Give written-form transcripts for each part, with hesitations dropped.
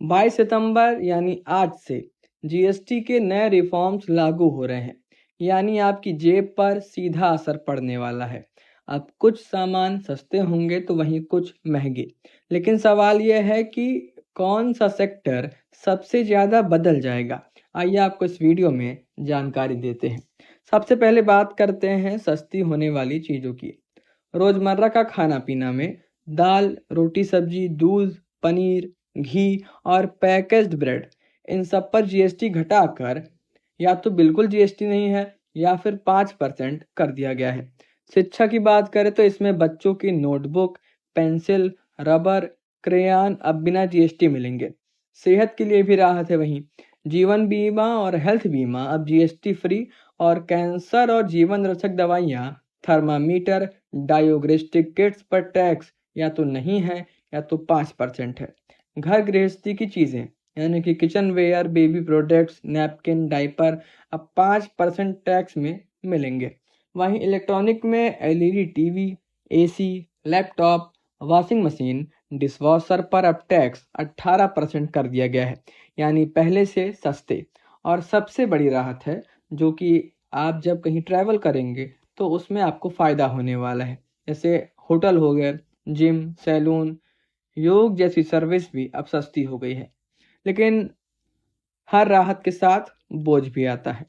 22 सितंबर यानी आज से जीएसटी के नए रिफॉर्म्स लागू हो रहे हैं, यानी आपकी जेब पर सीधा असर पड़ने वाला है। अब कुछ सामान सस्ते होंगे तो वहीं कुछ महंगे। लेकिन सवाल यह है कि कौन सा सेक्टर सबसे ज़्यादा बदल जाएगा। आइए आपको इस वीडियो में जानकारी देते हैं। सबसे पहले बात करते हैं सस्ती होने वाली चीज़ों की। रोज़मर्रा का खाना पीना में दाल, रोटी, सब्जी, दूध, पनीर, घी और पैकेज्ड ब्रेड, इन सब पर जीएसटी घटाकर या तो बिल्कुल जीएसटी नहीं है या फिर 5% कर दिया गया है। शिक्षा की बात करें तो इसमें बच्चों की नोटबुक, पेंसिल, रबर, क्रेयॉन अब बिना जीएसटी मिलेंगे। सेहत के लिए भी राहत है वहीं। जीवन बीमा और हेल्थ बीमा अब जीएसटी फ्री और कैंसर और जीवन रक्षक दवाइयाँ, थर्मामीटर, डायोग्नोस्टिक किट्स पर टैक्स या तो नहीं है या तो 5% है। घर गृहस्थी की चीज़ें यानी कि kitchenware, baby products, napkin, diaper अब 5% टैक्स में मिलेंगे। वहीं इलेक्ट्रॉनिक में LED TV, AC, laptop, washing machine, dishwasher पर अब टैक्स 18% कर दिया गया है, यानी पहले से सस्ते। और सबसे बड़ी राहत है जो कि आप जब कहीं ट्रैवल करेंगे तो उसमें आपको फ़ायदा होने वाला है। जैसे होटल हो गए, जिम, सैलून, योग जैसी सर्विस भी अब सस्ती हो गई है। लेकिन हर राहत के साथ बोझ भी आता है।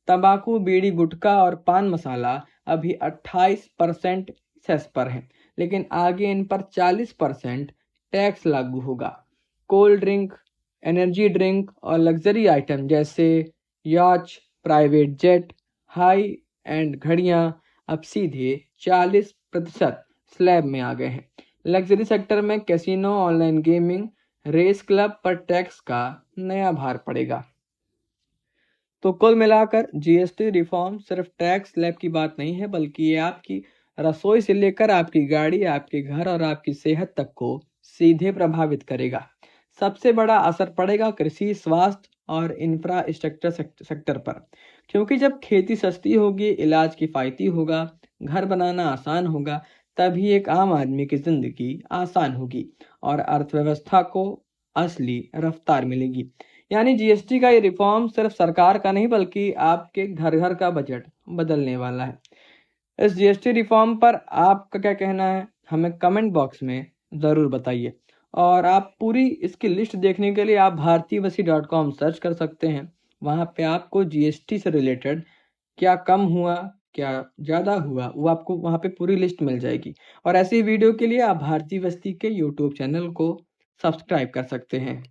तंबाकू, बीड़ी, गुटखा और पान मसाला अभी 28% सेस पर है, लेकिन आगे इन पर 40% टैक्स लागू होगा। कोल्ड ड्रिंक, एनर्जी ड्रिंक और लग्जरी आइटम जैसे याच, प्राइवेट जेट, हाई एंड घड़ियां अब सीधे 40% स्लैब में आ गए हैं। लग्जरी सेक्टर में casino, online gaming, race club पर टैक्स का नया भार पड़ेगा। तो कुल मिलाकर जीएसटी रिफॉर्म सिर्फ टैक्स स्लैब की बात नहीं है, बल्कि ये आपकी रसोई से लेकर आपकी गाड़ी, आपके घर और आपकी सेहत तक को सीधे प्रभावित करेगा। सबसे बड़ा असर पड़ेगा कृषि, स्वास्थ्य और इंफ्रास्ट्रक्चर सेक्टर पर, क्योंकि जब खेती सस्ती होगी, इलाज किफ़ायती होगा, घर बनाना आसान होगा, तभी एक आम आदमी की ज़िंदगी आसान होगी और अर्थव्यवस्था को असली रफ्तार मिलेगी। यानी जीएसटी का ये रिफॉर्म सिर्फ सरकार का नहीं बल्कि आपके घर घर का बजट बदलने वाला है। इस जीएसटी रिफॉर्म पर आपका क्या कहना है, हमें कमेंट बॉक्स में ज़रूर बताइए। और आप पूरी इसकी लिस्ट देखने के लिए आप bhartiyavasi.com सर्च कर सकते हैं। वहाँ पे आपको जीएसटी से रिलेटेड क्या कम हुआ, क्या ज़्यादा हुआ, वो आपको वहाँ पे पूरी लिस्ट मिल जाएगी। और ऐसी वीडियो के लिए आप भारतीय वस्ती के यूट्यूब चैनल को सब्सक्राइब कर सकते हैं।